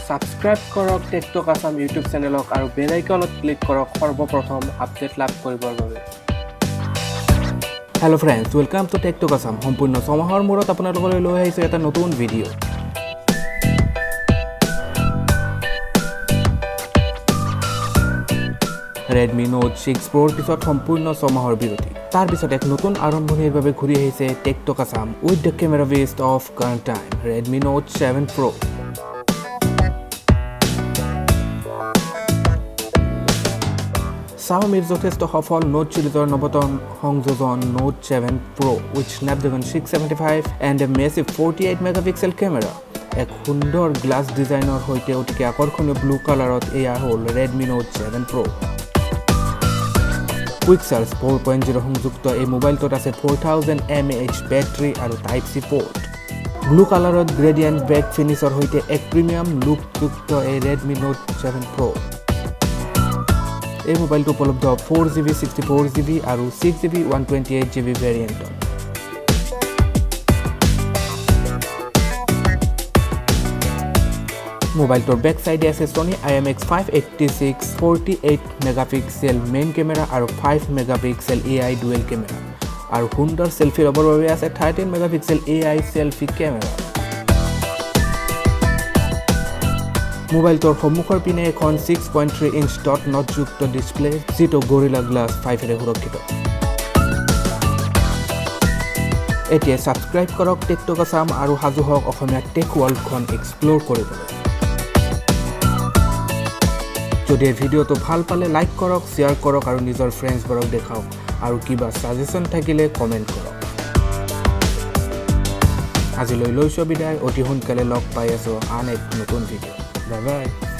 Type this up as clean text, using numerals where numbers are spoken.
Subscribe কৰক tech talk Assam YouTube চেনেলক আৰু বেল আইকনত ক্লিক কৰক সৰ্বপ্ৰথম আপডেট লাভ কৰিবৰ বাবে। Hello' friends, welcome to tech talk Assam. সম্পূৰ্ণ ছমাহৰ মূৰত আপোনালোকলৈ লৈ আহিছোঁ এটা নতুন ভিডিঅ'। Redmi Note 6 Proৰ পিছত সম্পূৰ্ণ ছমাহৰ বিৰতি। তাৰ পিছত এক নতুন আৰম্ভণিৰ বাবে ঘূৰি আহিছে tech talk Assam with the camera best of current time Redmi Note 7 Pro। Xiaomiৰ যথেষ্ট সফল নোট সিৰিজৰ নৱতম সংযোজন Note 7 Pro with Snapdragon675 and a massive 48 megapixel camera। এক সুন্দৰ গ্লাছ ডিজাইনৰ সৈতে অতিকে আকৰ্ষণীয় ব্লু কালাৰত এয়া হ'ল Redmi Note 7 Pro। Quick charge 4.0 সংযুক্ত এই মোবাইলটোত আছে 4000 mAh বেটাৰী আৰু টাইপ চি পোৰ্ট। ব্লু কালাৰত গ্ৰেডিয়েণ্ট বেক ফিনিছৰ সৈতে এক প্ৰিমিয়াম লুকযুক্ত এই Redmi Note 7 Pro। এই মোবাইলটো উপলব্ধ 4GB 64GB আৰু 6GB 128GB ভেৰিয়েণ্টত। মোবাইলটোৰ বেক চাইডে আছে Sony IMX586 48 megapixel main camera আৰু 5 মেগাপিক্সেল AI ডুৱেল কেমেৰা আৰু সুন্দৰ সেলফি ল'বৰ বাবে আছে 13 মেগাপিক্সেল AI সেলফি কেমেৰা। মোবাইলটোৰ সন্মুখৰ পিনে এখন 6.3 ইঞ্চ ডট নটযুক্ত ডিসপ্লে যিটো গৰিলা গ্লাছ 5 সুৰক্ষিত। এতিয়া সাবস্ক্ৰাইব কৰক টেকটক আসাম আৰু সাজু হওক অসমীয়া টেক ৱৰ্ল্ডখন এক্সপ্লোৰ কৰিবলৈ। যদি এই ভিডিঅ'টো ভাল পালে লাইক কৰক, শ্বেয়াৰ কৰক আৰু নিজৰ ফ্ৰেণ্ডছবোৰক দেখাওক আৰু কিবা সাজেশন থাকিলে কমেণ্ট কৰক। আজিলৈ লৈছোঁ বিদায়, অতি সোনকালে লগ পাই আছোঁ আন এক নতুন ভিডিঅ'। Bye bye.